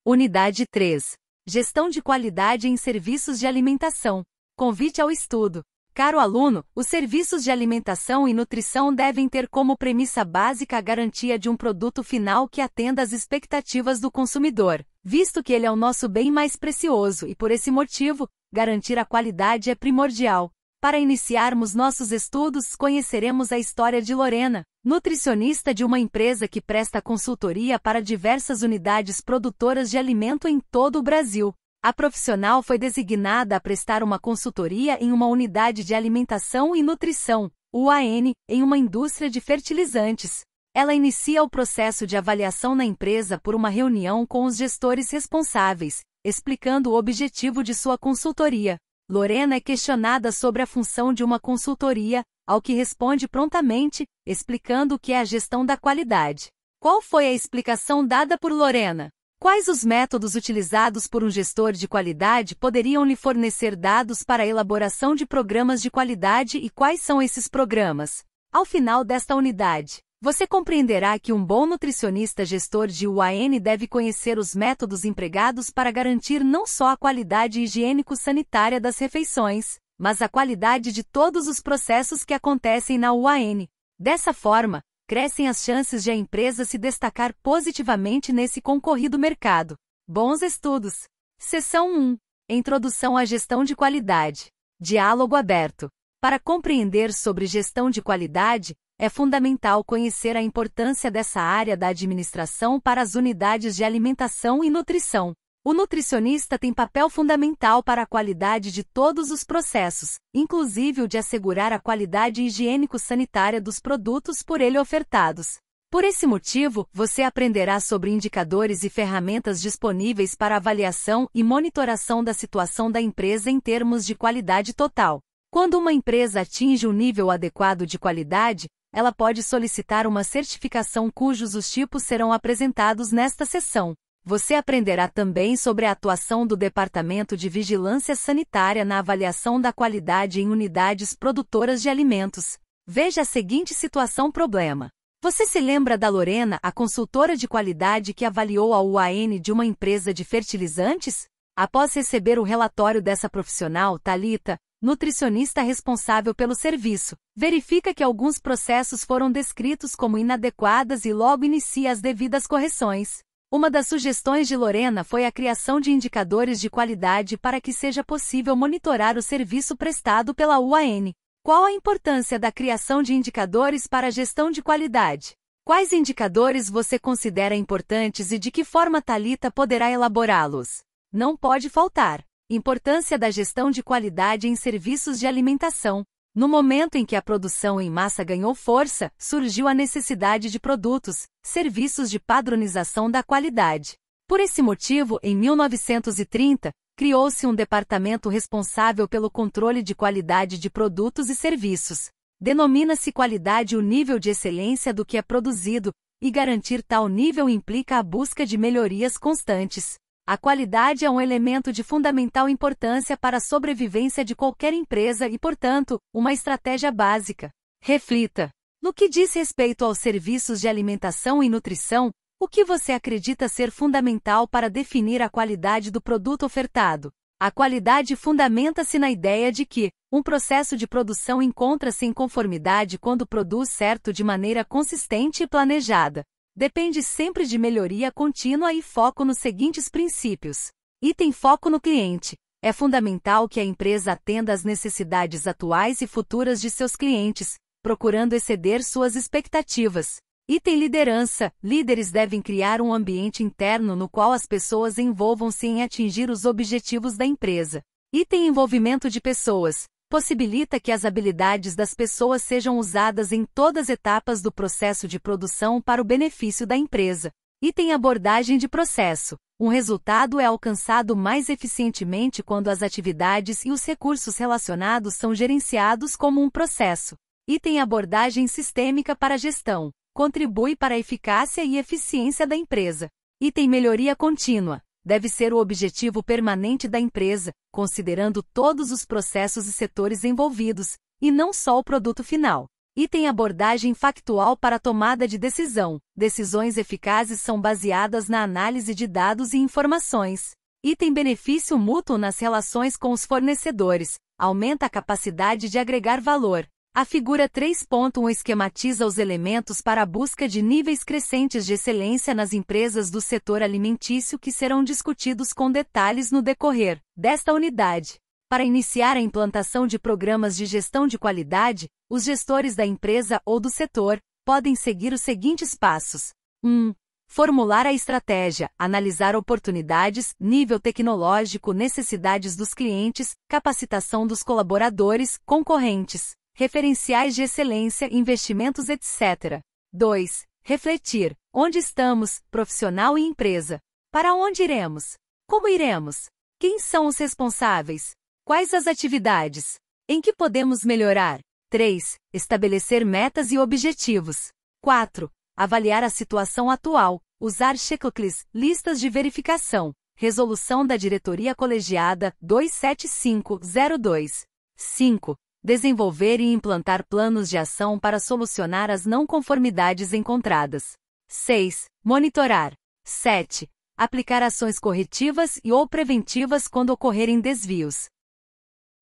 Unidade 3. Gestão de qualidade em serviços de alimentação. Convite ao estudo. Caro aluno, os serviços de alimentação e nutrição devem ter como premissa básica a garantia de um produto final que atenda às expectativas do consumidor, visto que ele é o nosso bem mais precioso e, por esse motivo, garantir a qualidade é primordial. Para iniciarmos nossos estudos, conheceremos a história de Lorena, nutricionista de uma empresa que presta consultoria para diversas unidades produtoras de alimento em todo o Brasil. A profissional foi designada a prestar uma consultoria em uma unidade de alimentação e nutrição, UAN, em uma indústria de fertilizantes. Ela inicia o processo de avaliação na empresa por uma reunião com os gestores responsáveis, explicando o objetivo de sua consultoria. Lorena é questionada sobre a função de uma consultoria, ao que responde prontamente, explicando o que é a gestão da qualidade. Qual foi a explicação dada por Lorena? Quais os métodos utilizados por um gestor de qualidade poderiam lhe fornecer dados para a elaboração de programas de qualidade e quais são esses programas? Ao final desta unidade, você compreenderá que um bom nutricionista gestor de UAN deve conhecer os métodos empregados para garantir não só a qualidade higiênico-sanitária das refeições, mas a qualidade de todos os processos que acontecem na UAN. Dessa forma, crescem as chances de a empresa se destacar positivamente nesse concorrido mercado. Bons estudos! Seção 1. Introdução à gestão de qualidade. Diálogo aberto. Para compreender sobre gestão de qualidade, é fundamental conhecer a importância dessa área da administração para as unidades de alimentação e nutrição. O nutricionista tem papel fundamental para a qualidade de todos os processos, inclusive o de assegurar a qualidade higiênico-sanitária dos produtos por ele ofertados. Por esse motivo, você aprenderá sobre indicadores e ferramentas disponíveis para avaliação e monitoração da situação da empresa em termos de qualidade total. Quando uma empresa atinge um nível adequado de qualidade, ela pode solicitar uma certificação cujos os tipos serão apresentados nesta seção. Você aprenderá também sobre a atuação do Departamento de Vigilância Sanitária na avaliação da qualidade em unidades produtoras de alimentos. Veja a seguinte situação-problema. Você se lembra da Lorena, a consultora de qualidade que avaliou a UAN de uma empresa de fertilizantes? Após receber o relatório dessa profissional, Thalita, nutricionista responsável pelo serviço, verifica que alguns processos foram descritos como inadequados e logo inicia as devidas correções. Uma das sugestões de Lorena foi a criação de indicadores de qualidade para que seja possível monitorar o serviço prestado pela UAN. Qual a importância da criação de indicadores para a gestão de qualidade? Quais indicadores você considera importantes e de que forma Thalita poderá elaborá-los? Não pode faltar. Importância da gestão de qualidade em serviços de alimentação. No momento em que a produção em massa ganhou força, surgiu a necessidade de produtos, serviços de padronização da qualidade. Por esse motivo, em 1930, criou-se um departamento responsável pelo controle de qualidade de produtos e serviços. Denomina-se qualidade o nível de excelência do que é produzido, e garantir tal nível implica a busca de melhorias constantes. A qualidade é um elemento de fundamental importância para a sobrevivência de qualquer empresa e, portanto, uma estratégia básica. Reflita. No que diz respeito aos serviços de alimentação e nutrição, o que você acredita ser fundamental para definir a qualidade do produto ofertado? A qualidade fundamenta-se na ideia de que um processo de produção encontra-se em conformidade quando produz certo de maneira consistente e planejada. Depende sempre de melhoria contínua e foco nos seguintes princípios. Item foco no cliente. É fundamental que a empresa atenda às necessidades atuais e futuras de seus clientes, procurando exceder suas expectativas. Item liderança. Líderes devem criar um ambiente interno no qual as pessoas envolvam-se em atingir os objetivos da empresa. Item envolvimento de pessoas. Possibilita que as habilidades das pessoas sejam usadas em todas as etapas do processo de produção para o benefício da empresa. Item abordagem de processo. Um resultado é alcançado mais eficientemente quando as atividades e os recursos relacionados são gerenciados como um processo. Item abordagem sistêmica para a gestão. Contribui para a eficácia e eficiência da empresa. Item melhoria contínua. Deve ser o objetivo permanente da empresa, considerando todos os processos e setores envolvidos, e não só o produto final. Item abordagem factual para tomada de decisão. Decisões eficazes são baseadas na análise de dados e informações. Item benefício mútuo nas relações com os fornecedores. Aumenta a capacidade de agregar valor. A figura 3.1 esquematiza os elementos para a busca de níveis crescentes de excelência nas empresas do setor alimentício que serão discutidos com detalhes no decorrer desta unidade. Para iniciar a implantação de programas de gestão de qualidade, os gestores da empresa ou do setor podem seguir os seguintes passos. 1. Formular a estratégia, analisar oportunidades, nível tecnológico, necessidades dos clientes, capacitação dos colaboradores, concorrentes, referenciais de excelência, investimentos, etc. 2. Refletir. Onde estamos, profissional e empresa? Para onde iremos? Como iremos? Quem são os responsáveis? Quais as atividades? Em que podemos melhorar? 3. Estabelecer metas e objetivos. 4. Avaliar a situação atual. Usar checklists, listas de verificação. Resolução da Diretoria Colegiada 27502. 5. Desenvolver e implantar planos de ação para solucionar as não conformidades encontradas. 6. Monitorar. 7. Aplicar ações corretivas e ou preventivas quando ocorrerem desvios.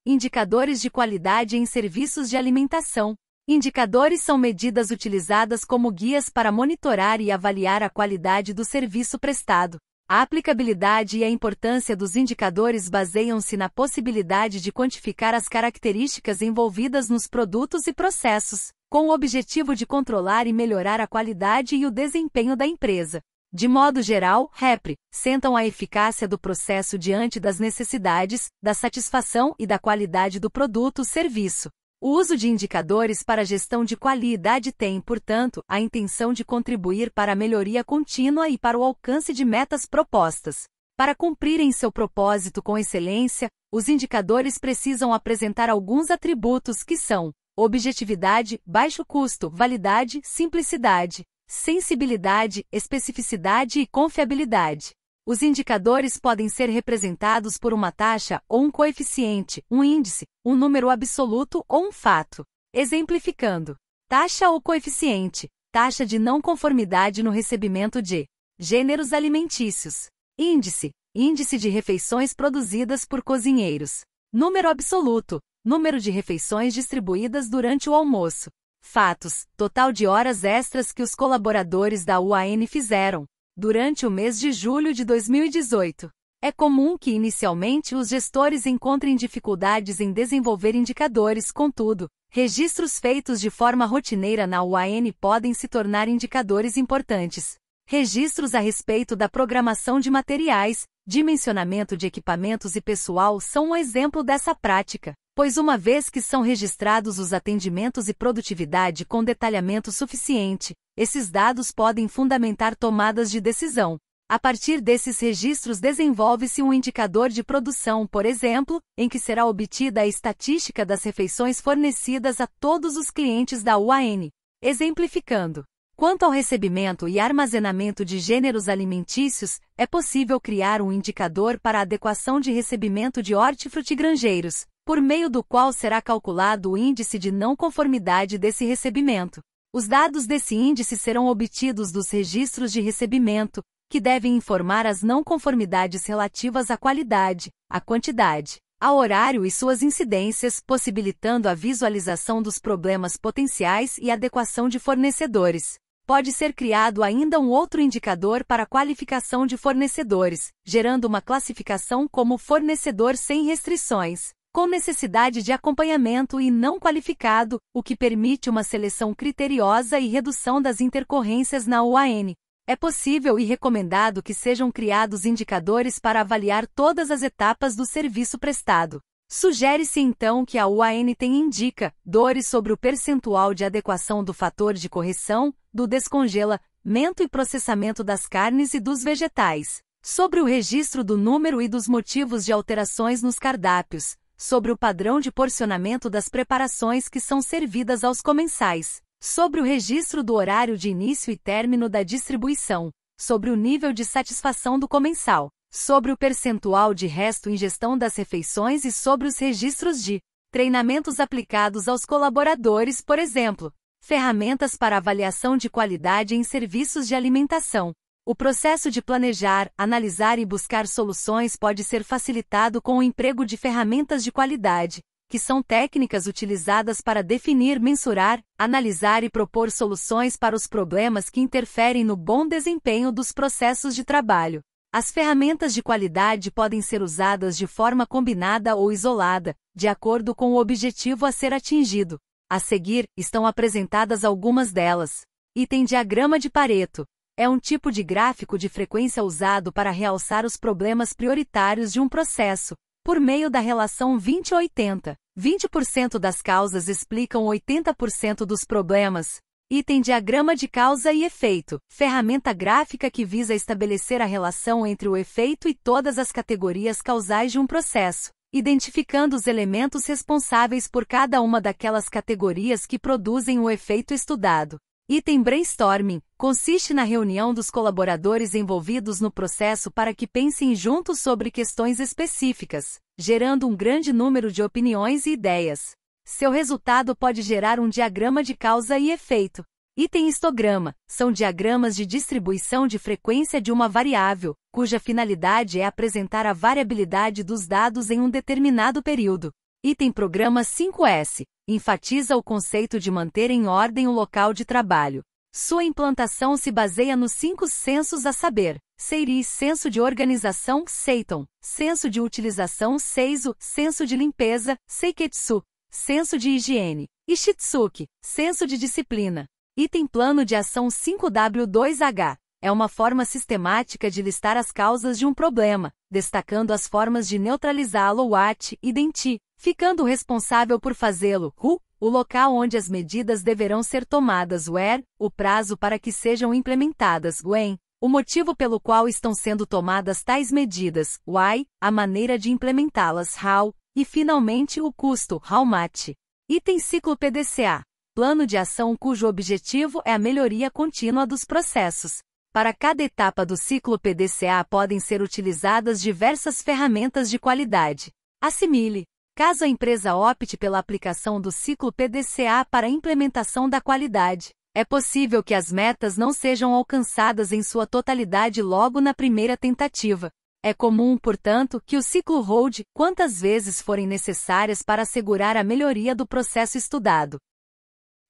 Indicadores de qualidade em serviços de alimentação. Indicadores são medidas utilizadas como guias para monitorar e avaliar a qualidade do serviço prestado. A aplicabilidade e a importância dos indicadores baseiam-se na possibilidade de quantificar as características envolvidas nos produtos e processos, com o objetivo de controlar e melhorar a qualidade e o desempenho da empresa. De modo geral, representam a eficácia do processo diante das necessidades, da satisfação e da qualidade do produto ou serviço. O uso de indicadores para a gestão de qualidade tem, portanto, a intenção de contribuir para a melhoria contínua e para o alcance de metas propostas. Para cumprirem seu propósito com excelência, os indicadores precisam apresentar alguns atributos que são: objetividade, baixo custo, validade, simplicidade, sensibilidade, especificidade e confiabilidade. Os indicadores podem ser representados por uma taxa ou um coeficiente, um índice, um número absoluto ou um fato. Exemplificando: taxa ou coeficiente, taxa de não conformidade no recebimento de gêneros alimentícios. Índice, índice de refeições produzidas por cozinheiros. Número absoluto, número de refeições distribuídas durante o almoço. Fatos, total de horas extras que os colaboradores da UAN fizeram durante o mês de julho de 2018. É comum que inicialmente os gestores encontrem dificuldades em desenvolver indicadores, contudo, registros feitos de forma rotineira na UAN podem se tornar indicadores importantes. Registros a respeito da programação de materiais, dimensionamento de equipamentos e pessoal são um exemplo dessa prática, pois uma vez que são registrados os atendimentos e produtividade com detalhamento suficiente, esses dados podem fundamentar tomadas de decisão. A partir desses registros desenvolve-se um indicador de produção, por exemplo, em que será obtida a estatística das refeições fornecidas a todos os clientes da UAN. Exemplificando: quanto ao recebimento e armazenamento de gêneros alimentícios, é possível criar um indicador para a adequação de recebimento de hortifrutigranjeiros, por meio do qual será calculado o índice de não conformidade desse recebimento. Os dados desse índice serão obtidos dos registros de recebimento, que devem informar as não conformidades relativas à qualidade, à quantidade, ao horário e suas incidências, possibilitando a visualização dos problemas potenciais e adequação de fornecedores. Pode ser criado ainda um outro indicador para a qualificação de fornecedores, gerando uma classificação como fornecedor sem restrições, com necessidade de acompanhamento e não qualificado, o que permite uma seleção criteriosa e redução das intercorrências na UAN. É possível e recomendado que sejam criados indicadores para avaliar todas as etapas do serviço prestado. Sugere-se então que a UAN tenha indicadores sobre o percentual de adequação do fator de correção, do descongelamento e processamento das carnes e dos vegetais, sobre o registro do número e dos motivos de alterações nos cardápios, sobre o padrão de porcionamento das preparações que são servidas aos comensais, sobre o registro do horário de início e término da distribuição, sobre o nível de satisfação do comensal, sobre o percentual de resto em gestão das refeições e sobre os registros de treinamentos aplicados aos colaboradores, por exemplo, Ferramentas para avaliação de qualidade em serviços de alimentação. O processo de planejar, analisar e buscar soluções pode ser facilitado com o emprego de ferramentas de qualidade, que são técnicas utilizadas para definir, mensurar, analisar e propor soluções para os problemas que interferem no bom desempenho dos processos de trabalho. As ferramentas de qualidade podem ser usadas de forma combinada ou isolada, de acordo com o objetivo a ser atingido. A seguir, estão apresentadas algumas delas. Item diagrama de Pareto. É um tipo de gráfico de frequência usado para realçar os problemas prioritários de um processo, por meio da relação 20-80. 20% das causas explicam 80% dos problemas. Item diagrama de causa e efeito. Ferramenta gráfica que visa estabelecer a relação entre o efeito e todas as categorias causais de um processo, identificando os elementos responsáveis por cada uma daquelas categorias que produzem o efeito estudado. Item brainstorming. Consiste na reunião dos colaboradores envolvidos no processo para que pensem juntos sobre questões específicas, gerando um grande número de opiniões e ideias. Seu resultado pode gerar um diagrama de causa e efeito. Item histograma. São diagramas de distribuição de frequência de uma variável, cuja finalidade é apresentar a variabilidade dos dados em um determinado período. Item programa 5S. Enfatiza o conceito de manter em ordem o local de trabalho. Sua implantação se baseia nos 5 censos a saber: SEIRI, Censo de Organização, SEITON, Censo de Utilização, SEISU, Censo de Limpeza, SEIKETSU, Censo de Higiene, e Shitsuki, Censo de Disciplina. Item Plano de Ação 5W2H. É uma forma sistemática de listar as causas de um problema, destacando as formas de neutralizá-lo what, identi, ficando responsável por fazê-lo who, o local onde as medidas deverão ser tomadas where, o prazo para que sejam implementadas when, o motivo pelo qual estão sendo tomadas tais medidas why, a maneira de implementá-las how, e finalmente o custo how much. Item ciclo PDCA. Plano de ação cujo objetivo é a melhoria contínua dos processos. Para cada etapa do ciclo PDCA podem ser utilizadas diversas ferramentas de qualidade. Assimile. Caso a empresa opte pela aplicação do ciclo PDCA para a implementação da qualidade, é possível que as metas não sejam alcançadas em sua totalidade logo na primeira tentativa. É comum, portanto, que o ciclo rode quantas vezes forem necessárias para assegurar a melhoria do processo estudado.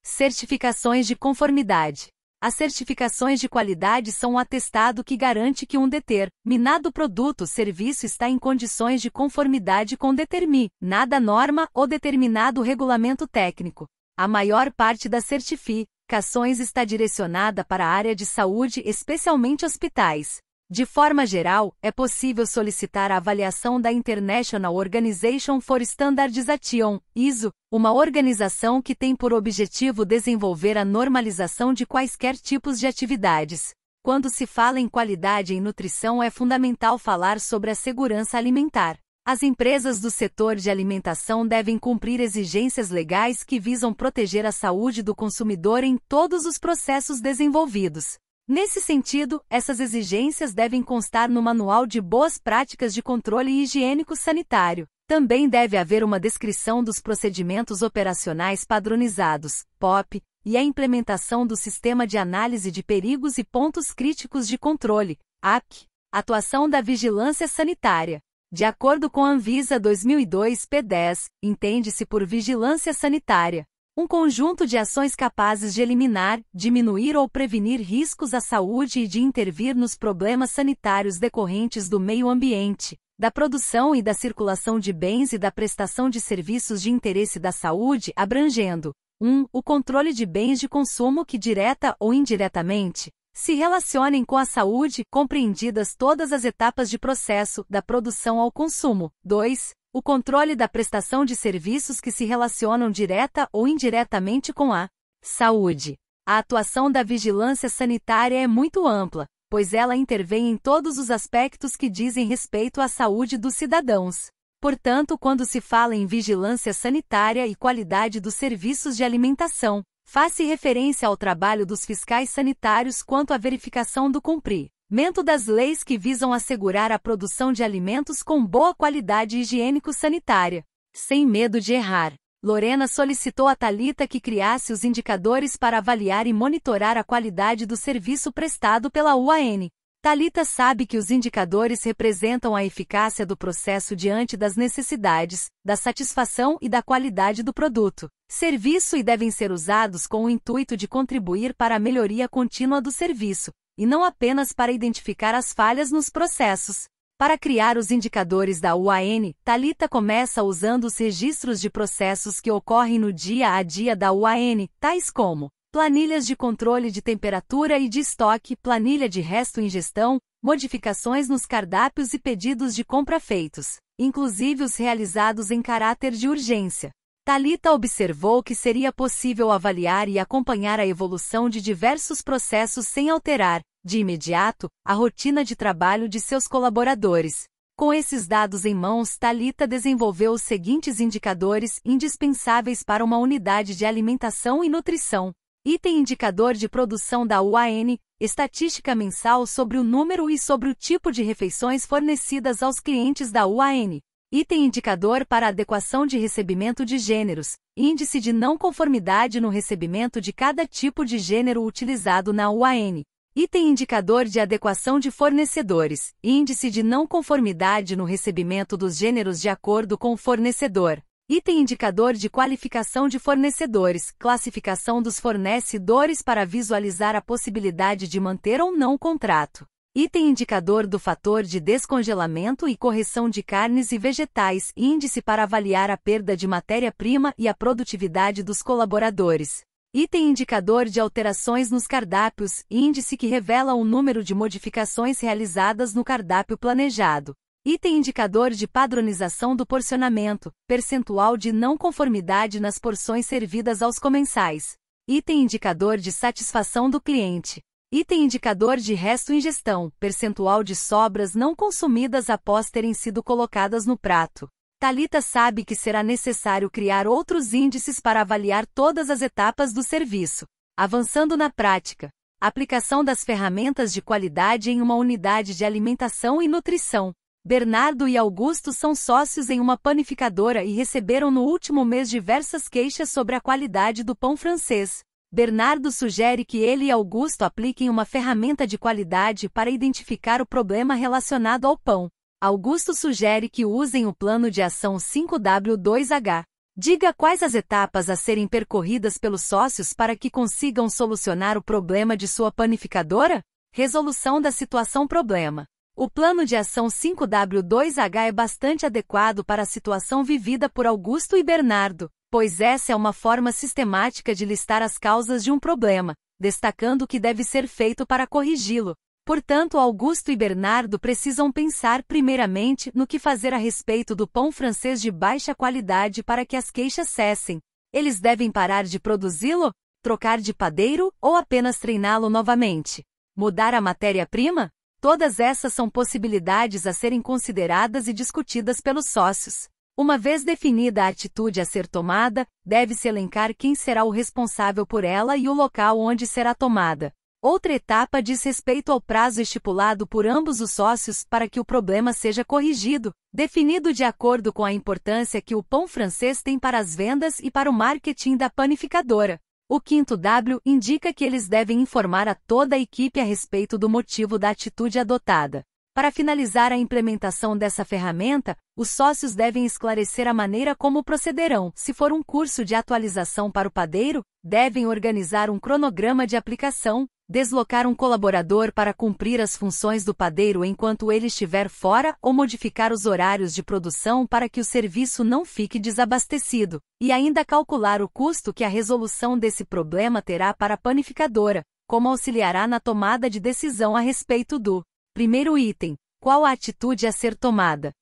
Certificações de conformidade. As certificações de qualidade são um atestado que garante que um determinado produto ou serviço está em condições de conformidade com determinada norma ou determinado regulamento técnico. A maior parte das certificações está direcionada para a área de saúde, especialmente hospitais. De forma geral, é possível solicitar a avaliação da International Organization for Standardization, ISO, uma organização que tem por objetivo desenvolver a normalização de quaisquer tipos de atividades. Quando se fala em qualidade em nutrição, é fundamental falar sobre a segurança alimentar. As empresas do setor de alimentação devem cumprir exigências legais que visam proteger a saúde do consumidor em todos os processos desenvolvidos. Nesse sentido, essas exigências devem constar no Manual de Boas Práticas de Controle Higiênico Sanitário. Também deve haver uma descrição dos procedimentos operacionais padronizados, POP, e a implementação do Sistema de Análise de Perigos e Pontos Críticos de Controle, AP. Atuação da Vigilância Sanitária. De acordo com a Anvisa 2002 P10, entende-se por vigilância sanitária um conjunto de ações capazes de eliminar, diminuir ou prevenir riscos à saúde e de intervir nos problemas sanitários decorrentes do meio ambiente, da produção e da circulação de bens e da prestação de serviços de interesse da saúde, abrangendo 1. O controle de bens de consumo que direta ou indiretamente se relacionem com a saúde, compreendidas todas as etapas de processo, da produção ao consumo. 2. O controle da prestação de serviços que se relacionam direta ou indiretamente com a saúde. A atuação da vigilância sanitária é muito ampla, pois ela intervém em todos os aspectos que dizem respeito à saúde dos cidadãos. Portanto, quando se fala em vigilância sanitária e qualidade dos serviços de alimentação, faz-se referência ao trabalho dos fiscais sanitários quanto à verificação do cumprimento das leis que visam assegurar a produção de alimentos com boa qualidade higiênico-sanitária, sem medo de errar. Lorena solicitou a Thalita que criasse os indicadores para avaliar e monitorar a qualidade do serviço prestado pela UAN. Thalita sabe que os indicadores representam a eficácia do processo diante das necessidades, da satisfação e da qualidade do produto, serviço e devem ser usados com o intuito de contribuir para a melhoria contínua do serviço, e não apenas para identificar as falhas nos processos. Para criar os indicadores da UAN, Thalita começa usando os registros de processos que ocorrem no dia a dia da UAN, tais como planilhas de controle de temperatura e de estoque, planilha de resto em gestão, modificações nos cardápios e pedidos de compra feitos, inclusive os realizados em caráter de urgência. Thalita observou que seria possível avaliar e acompanhar a evolução de diversos processos sem alterar, de imediato, a rotina de trabalho de seus colaboradores. Com esses dados em mãos, Thalita desenvolveu os seguintes indicadores indispensáveis para uma unidade de alimentação e nutrição. Item indicador de produção da UAN, estatística mensal sobre o número e sobre o tipo de refeições fornecidas aos clientes da UAN. Item indicador para adequação de recebimento de gêneros, índice de não conformidade no recebimento de cada tipo de gênero utilizado na UAN. Item indicador de adequação de fornecedores, índice de não conformidade no recebimento dos gêneros de acordo com o fornecedor. Item indicador de qualificação de fornecedores, classificação dos fornecedores para visualizar a possibilidade de manter ou não o contrato. Item indicador do fator de descongelamento e correção de carnes e vegetais, índice para avaliar a perda de matéria-prima e a produtividade dos colaboradores. Item indicador de alterações nos cardápios, índice que revela o número de modificações realizadas no cardápio planejado. Item indicador de padronização do porcionamento, percentual de não conformidade nas porções servidas aos comensais. Item indicador de satisfação do cliente. Item indicador de resto em gestão, percentual de sobras não consumidas após terem sido colocadas no prato. Thalita sabe que será necessário criar outros índices para avaliar todas as etapas do serviço. Avançando na prática. Aplicação das ferramentas de qualidade em uma unidade de alimentação e nutrição. Bernardo e Augusto são sócios em uma panificadora e receberam no último mês diversas queixas sobre a qualidade do pão francês. Bernardo sugere que ele e Augusto apliquem uma ferramenta de qualidade para identificar o problema relacionado ao pão. Augusto sugere que usem o plano de ação 5W2H. Diga quais as etapas a serem percorridas pelos sócios para que consigam solucionar o problema de sua panificadora? Resolução da situação problema. O plano de ação 5W2H é bastante adequado para a situação vivida por Augusto e Bernardo, pois essa é uma forma sistemática de listar as causas de um problema, destacando o que deve ser feito para corrigi-lo. Portanto, Augusto e Bernardo precisam pensar primeiramente no que fazer a respeito do pão francês de baixa qualidade para que as queixas cessem. Eles devem parar de produzi-lo, trocar de padeiro ou apenas treiná-lo novamente? Mudar a matéria-prima? Todas essas são possibilidades a serem consideradas e discutidas pelos sócios. Uma vez definida a atitude a ser tomada, deve-se elencar quem será o responsável por ela e o local onde será tomada. Outra etapa diz respeito ao prazo estipulado por ambos os sócios para que o problema seja corrigido, definido de acordo com a importância que o pão francês tem para as vendas e para o marketing da panificadora. O quinto W indica que eles devem informar a toda a equipe a respeito do motivo da atitude adotada. Para finalizar a implementação dessa ferramenta, os sócios devem esclarecer a maneira como procederão. Se for um curso de atualização para o padeiro, devem organizar um cronograma de aplicação, deslocar um colaborador para cumprir as funções do padeiro enquanto ele estiver fora ou modificar os horários de produção para que o serviço não fique desabastecido, e ainda calcular o custo que a resolução desse problema terá para a panificadora, como auxiliará na tomada de decisão a respeito do primeiro item. Qual a atitude a ser tomada?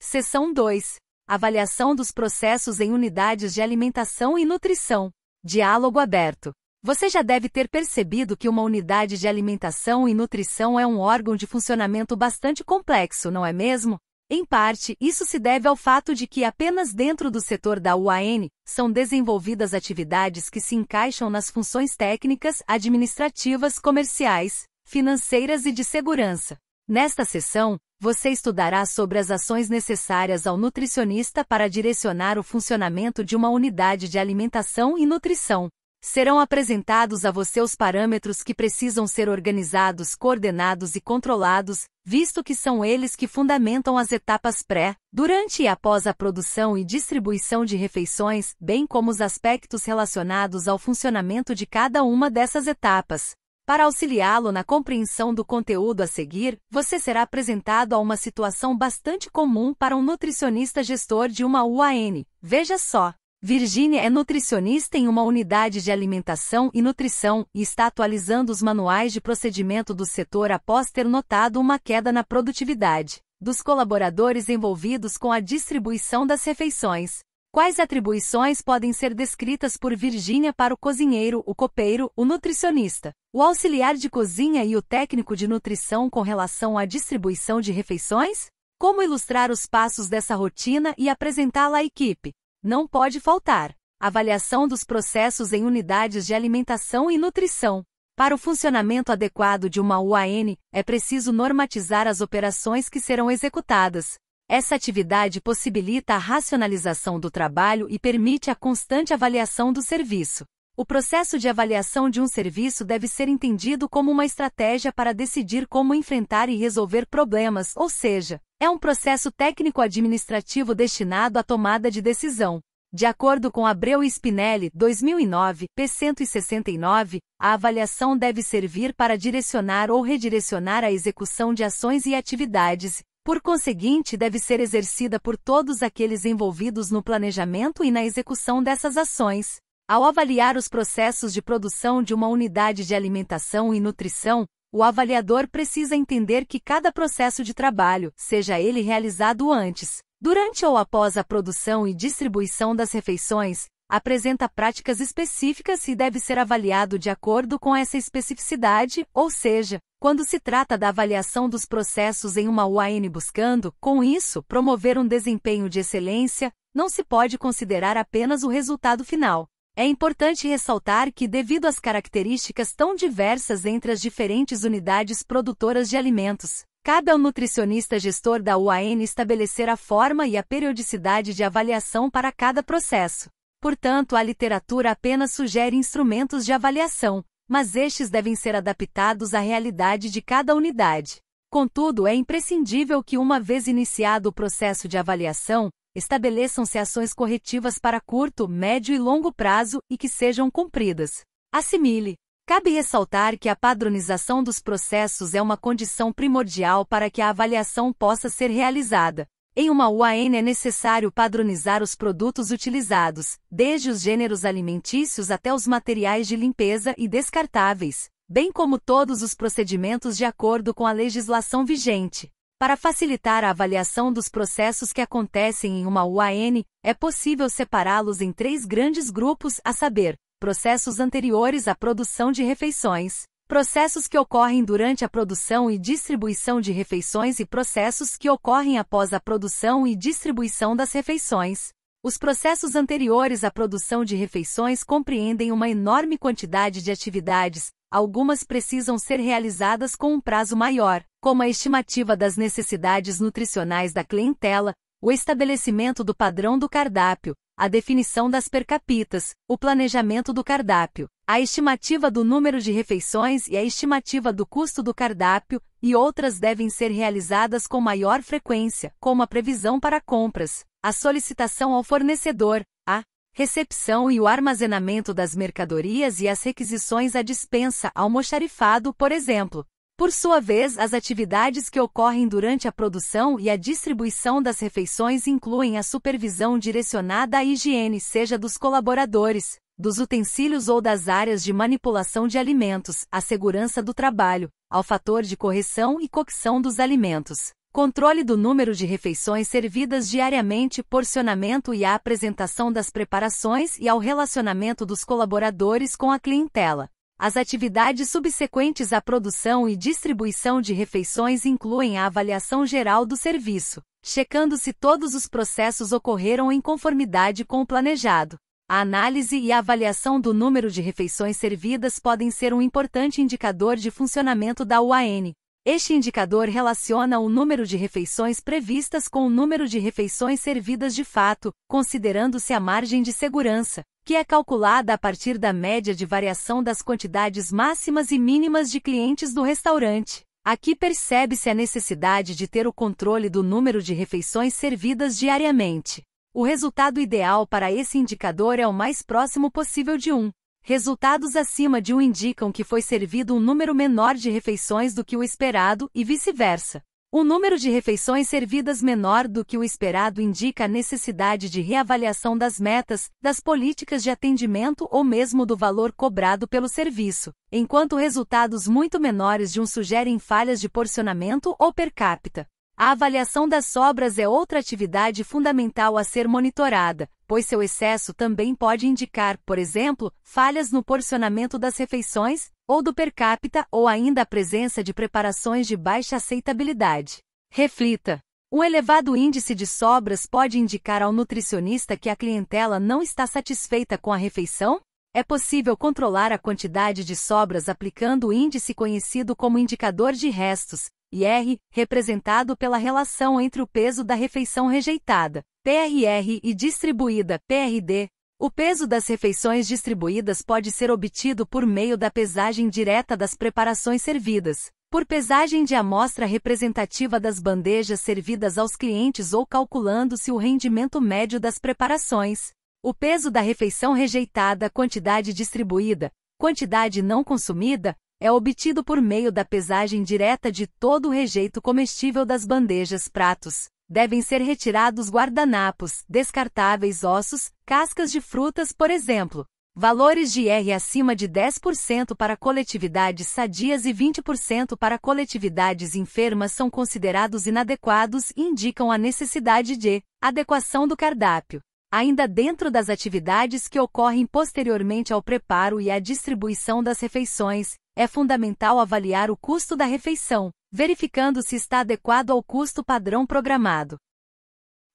Seção 2. Avaliação dos processos em unidades de alimentação e nutrição. Diálogo aberto. Você já deve ter percebido que uma unidade de alimentação e nutrição é um órgão de funcionamento bastante complexo, não é mesmo? Em parte, isso se deve ao fato de que apenas dentro do setor da UAN, são desenvolvidas atividades que se encaixam nas funções técnicas, administrativas, comerciais, financeiras e de segurança. Nesta sessão, você estudará sobre as ações necessárias ao nutricionista para direcionar o funcionamento de uma unidade de alimentação e nutrição. Serão apresentados a você os parâmetros que precisam ser organizados, coordenados e controlados, visto que são eles que fundamentam as etapas pré, durante e após a produção e distribuição de refeições, bem como os aspectos relacionados ao funcionamento de cada uma dessas etapas. Para auxiliá-lo na compreensão do conteúdo a seguir, você será apresentado a uma situação bastante comum para um nutricionista gestor de uma UAN. Veja só. Virgínia é nutricionista em uma unidade de alimentação e nutrição e está atualizando os manuais de procedimento do setor após ter notado uma queda na produtividade dos colaboradores envolvidos com a distribuição das refeições. Quais atribuições podem ser descritas por Virgínia para o cozinheiro, o copeiro, o nutricionista, o auxiliar de cozinha e o técnico de nutrição com relação à distribuição de refeições? Como ilustrar os passos dessa rotina e apresentá-la à equipe? Não pode faltar. Avaliação dos processos em unidades de alimentação e nutrição. Para o funcionamento adequado de uma UAN, é preciso normatizar as operações que serão executadas. Essa atividade possibilita a racionalização do trabalho e permite a constante avaliação do serviço. O processo de avaliação de um serviço deve ser entendido como uma estratégia para decidir como enfrentar e resolver problemas, ou seja, é um processo técnico-administrativo destinado à tomada de decisão. De acordo com Abreu e Spinelli, 2009, p. 169, a avaliação deve servir para direcionar ou redirecionar a execução de ações e atividades. Por conseguinte, deve ser exercida por todos aqueles envolvidos no planejamento e na execução dessas ações. Ao avaliar os processos de produção de uma unidade de alimentação e nutrição, o avaliador precisa entender que cada processo de trabalho, seja ele realizado antes, durante ou após a produção e distribuição das refeições, apresenta práticas específicas e deve ser avaliado de acordo com essa especificidade, ou seja, quando se trata da avaliação dos processos em uma UAN buscando, com isso, promover um desempenho de excelência, não se pode considerar apenas o resultado final. É importante ressaltar que, devido às características tão diversas entre as diferentes unidades produtoras de alimentos, cabe ao nutricionista gestor da UAN estabelecer a forma e a periodicidade de avaliação para cada processo. Portanto, a literatura apenas sugere instrumentos de avaliação, mas estes devem ser adaptados à realidade de cada unidade. Contudo, é imprescindível que, uma vez iniciado o processo de avaliação, estabeleçam-se ações corretivas para curto, médio e longo prazo e que sejam cumpridas. Assimile. Cabe ressaltar que a padronização dos processos é uma condição primordial para que a avaliação possa ser realizada. Em uma UAN é necessário padronizar os produtos utilizados, desde os gêneros alimentícios até os materiais de limpeza e descartáveis, bem como todos os procedimentos de acordo com a legislação vigente. Para facilitar a avaliação dos processos que acontecem em uma UAN, é possível separá-los em 3 grandes grupos, a saber, processos anteriores à produção de refeições, processos que ocorrem durante a produção e distribuição de refeições e processos que ocorrem após a produção e distribuição das refeições. Os processos anteriores à produção de refeições compreendem uma enorme quantidade de atividades, algumas precisam ser realizadas com um prazo maior, como a estimativa das necessidades nutricionais da clientela, o estabelecimento do padrão do cardápio, a definição das per capitas, o planejamento do cardápio, a estimativa do número de refeições e a estimativa do custo do cardápio, e outras devem ser realizadas com maior frequência, como a previsão para compras, a solicitação ao fornecedor, a recepção e o armazenamento das mercadorias e as requisições à dispensa, almoxarifado, por exemplo. Por sua vez, as atividades que ocorrem durante a produção e a distribuição das refeições incluem a supervisão direcionada à higiene, seja dos colaboradores, dos utensílios ou das áreas de manipulação de alimentos, a segurança do trabalho, ao fator de correção e cocção dos alimentos, controle do número de refeições servidas diariamente, porcionamento e a apresentação das preparações e ao relacionamento dos colaboradores com a clientela. As atividades subsequentes à produção e distribuição de refeições incluem a avaliação geral do serviço, checando se todos os processos ocorreram em conformidade com o planejado. A análise e a avaliação do número de refeições servidas podem ser um importante indicador de funcionamento da UAN. Este indicador relaciona o número de refeições previstas com o número de refeições servidas de fato, considerando-se a margem de segurança, que é calculada a partir da média de variação das quantidades máximas e mínimas de clientes do restaurante. Aqui percebe-se a necessidade de ter o controle do número de refeições servidas diariamente. O resultado ideal para esse indicador é o mais próximo possível de 1. Resultados acima de 1 indicam que foi servido um número menor de refeições do que o esperado e vice-versa. Um número de refeições servidas menor do que o esperado indica a necessidade de reavaliação das metas, das políticas de atendimento ou mesmo do valor cobrado pelo serviço, enquanto resultados muito menores de um sugerem falhas de porcionamento ou per capita. A avaliação das sobras é outra atividade fundamental a ser monitorada, pois seu excesso também pode indicar, por exemplo, falhas no porcionamento das refeições, ou do per capita, ou ainda a presença de preparações de baixa aceitabilidade. Reflita. Um elevado índice de sobras pode indicar ao nutricionista que a clientela não está satisfeita com a refeição? É possível controlar a quantidade de sobras aplicando o índice conhecido como indicador de restos, IR, representado pela relação entre o peso da refeição rejeitada, PRR, e distribuída, PRD. O peso das refeições distribuídas pode ser obtido por meio da pesagem direta das preparações servidas, por pesagem de amostra representativa das bandejas servidas aos clientes ou calculando-se o rendimento médio das preparações. O peso da refeição rejeitada, quantidade distribuída, quantidade não consumida, é obtido por meio da pesagem direta de todo o rejeito comestível das bandejas pratos. Devem ser retirados guardanapos, descartáveis ossos, cascas de frutas, por exemplo. Valores de R acima de 10% para coletividades sadias e 20% para coletividades enfermas são considerados inadequados e indicam a necessidade de adequação do cardápio. Ainda dentro das atividades que ocorrem posteriormente ao preparo e à distribuição das refeições, é fundamental avaliar o custo da refeição, verificando se está adequado ao custo padrão programado.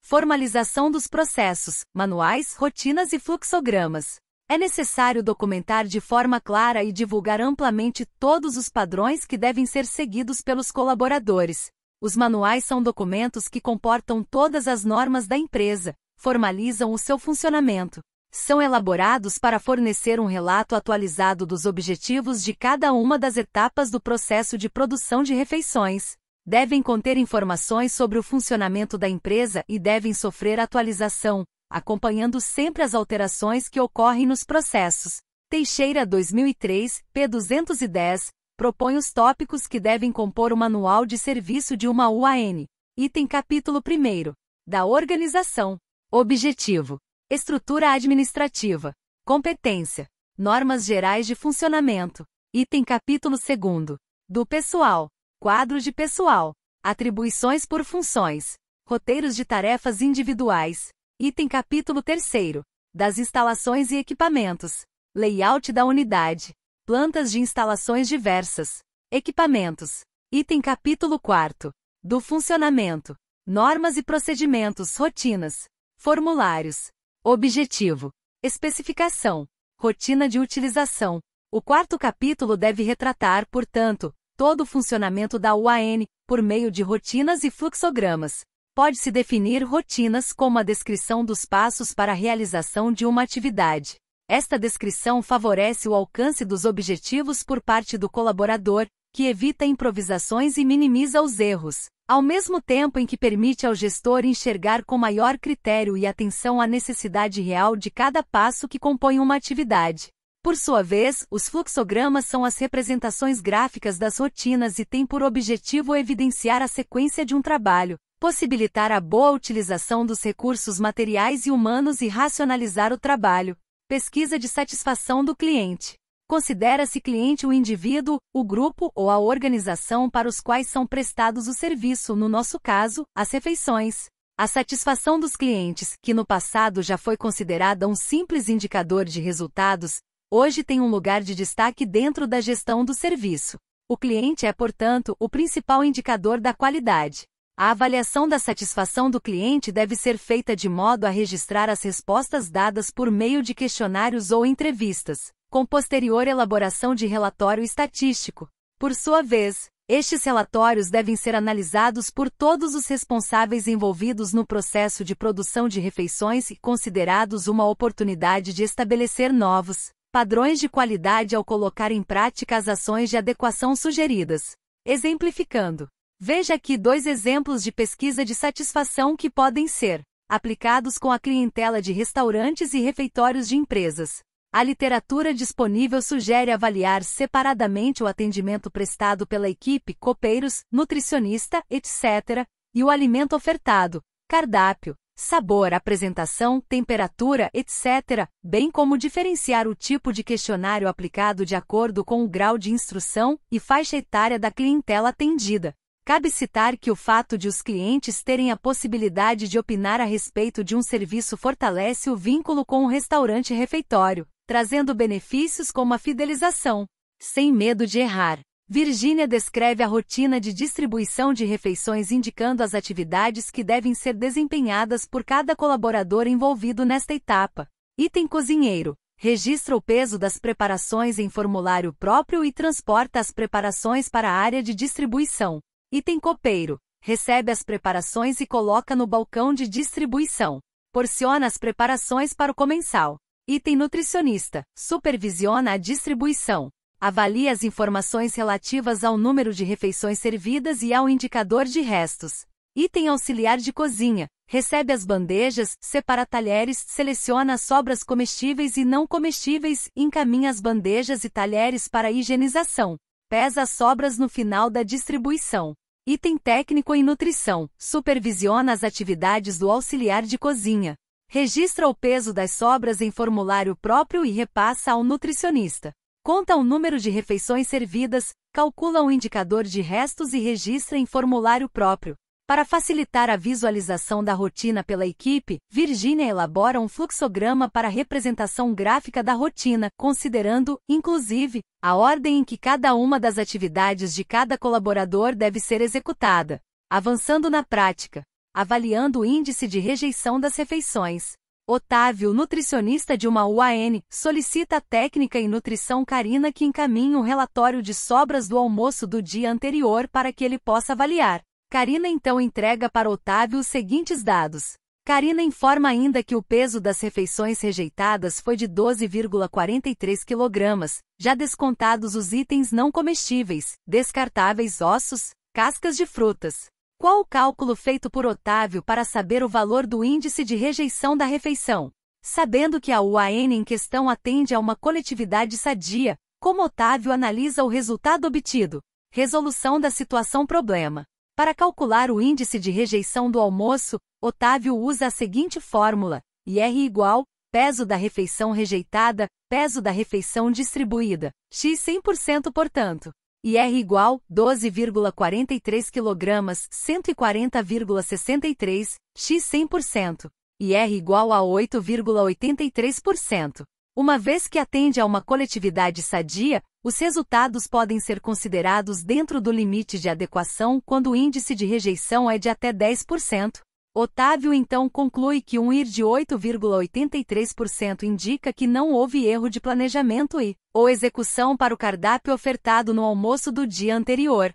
Formalização dos processos, manuais, rotinas e fluxogramas. É necessário documentar de forma clara e divulgar amplamente todos os padrões que devem ser seguidos pelos colaboradores. Os manuais são documentos que comportam todas as normas da empresa, formalizam o seu funcionamento. São elaborados para fornecer um relato atualizado dos objetivos de cada uma das etapas do processo de produção de refeições. Devem conter informações sobre o funcionamento da empresa e devem sofrer atualização, acompanhando sempre as alterações que ocorrem nos processos. Teixeira 2003, p. 210, propõe os tópicos que devem compor o manual de serviço de uma UAN. Item capítulo 1. Da organização. Objetivo. Estrutura administrativa. Competência. Normas gerais de funcionamento. Item capítulo 2. Do pessoal. Quadro de pessoal. Atribuições por funções. Roteiros de tarefas individuais. Item capítulo 3. Das instalações e equipamentos. Layout da unidade. Plantas de instalações diversas. Equipamentos. Item capítulo 4. Do funcionamento. Normas e procedimentos, rotinas. Formulários. Objetivo. Especificação. Rotina de utilização. O quarto capítulo deve retratar, portanto, todo o funcionamento da UAN, por meio de rotinas e fluxogramas. Pode-se definir rotinas como a descrição dos passos para a realização de uma atividade. Esta descrição favorece o alcance dos objetivos por parte do colaborador, que evita improvisações e minimiza os erros, ao mesmo tempo em que permite ao gestor enxergar com maior critério e atenção a necessidade real de cada passo que compõe uma atividade. Por sua vez, os fluxogramas são as representações gráficas das rotinas e têm por objetivo evidenciar a sequência de um trabalho, possibilitar a boa utilização dos recursos materiais e humanos e racionalizar o trabalho. Pesquisa de satisfação do cliente. Considera-se cliente o indivíduo, o grupo ou a organização para os quais são prestados o serviço, no nosso caso, as refeições. A satisfação dos clientes, que no passado já foi considerada um simples indicador de resultados, hoje tem um lugar de destaque dentro da gestão do serviço. O cliente é, portanto, o principal indicador da qualidade. A avaliação da satisfação do cliente deve ser feita de modo a registrar as respostas dadas por meio de questionários ou entrevistas, com posterior elaboração de relatório estatístico. Por sua vez, Estes relatórios devem ser analisados por todos os responsáveis envolvidos no processo de produção de refeições e considerados uma oportunidade de estabelecer novos padrões de qualidade ao colocar em prática as ações de adequação sugeridas. Exemplificando. Veja aqui 2 exemplos de pesquisa de satisfação que podem ser aplicados com a clientela de restaurantes e refeitórios de empresas. A literatura disponível sugere avaliar separadamente o atendimento prestado pela equipe, copeiros, nutricionista, etc., e o alimento ofertado, cardápio, sabor, apresentação, temperatura, etc., bem como diferenciar o tipo de questionário aplicado de acordo com o grau de instrução e faixa etária da clientela atendida. Cabe citar que o fato de os clientes terem a possibilidade de opinar a respeito de um serviço fortalece o vínculo com o restaurante-refeitório, trazendo benefícios como a fidelização. Sem medo de errar. Virgínia descreve a rotina de distribuição de refeições indicando as atividades que devem ser desempenhadas por cada colaborador envolvido nesta etapa. Item cozinheiro. Registra o peso das preparações em formulário próprio e transporta as preparações para a área de distribuição. Item copeiro. Recebe as preparações e coloca no balcão de distribuição. Porciona as preparações para o comensal. Item nutricionista. Supervisiona a distribuição. Avalia as informações relativas ao número de refeições servidas e ao indicador de restos. Item auxiliar de cozinha. Recebe as bandejas, separa talheres, seleciona as sobras comestíveis e não comestíveis, encaminha as bandejas e talheres para higienização. Pesa as sobras no final da distribuição. Item técnico em nutrição. Supervisiona as atividades do auxiliar de cozinha. Registra o peso das sobras em formulário próprio e repassa ao nutricionista. Conta o número de refeições servidas, calcula o indicador de restos e registra em formulário próprio. Para facilitar a visualização da rotina pela equipe, Virgínia elabora um fluxograma para representação gráfica da rotina, considerando, inclusive, a ordem em que cada uma das atividades de cada colaborador deve ser executada. Avançando na prática. Avaliando o índice de rejeição das refeições. Otávio, nutricionista de uma UAN, solicita a técnica em nutrição Karina que encaminhe um relatório de sobras do almoço do dia anterior para que ele possa avaliar. Karina então entrega para Otávio os seguintes dados. Karina informa ainda que o peso das refeições rejeitadas foi de 12,43 kg, já descontados os itens não comestíveis, descartáveis, ossos, cascas de frutas. Qual o cálculo feito por Otávio para saber o valor do índice de rejeição da refeição? Sabendo que a UAN em questão atende a uma coletividade sadia, como Otávio analisa o resultado obtido? Resolução da situação-problema. Para calcular o índice de rejeição do almoço, Otávio usa a seguinte fórmula: IR igual, peso da refeição rejeitada, peso da refeição distribuída, x 100% portanto. IR igual, 12,43 kg, 140,63, x 100%. IR igual a 8,83%. Uma vez que atende a uma coletividade sadia, os resultados podem ser considerados dentro do limite de adequação quando o índice de rejeição é de até 10%. Otávio então conclui que um IR de 8,83% indica que não houve erro de planejamento ou execução para o cardápio ofertado no almoço do dia anterior.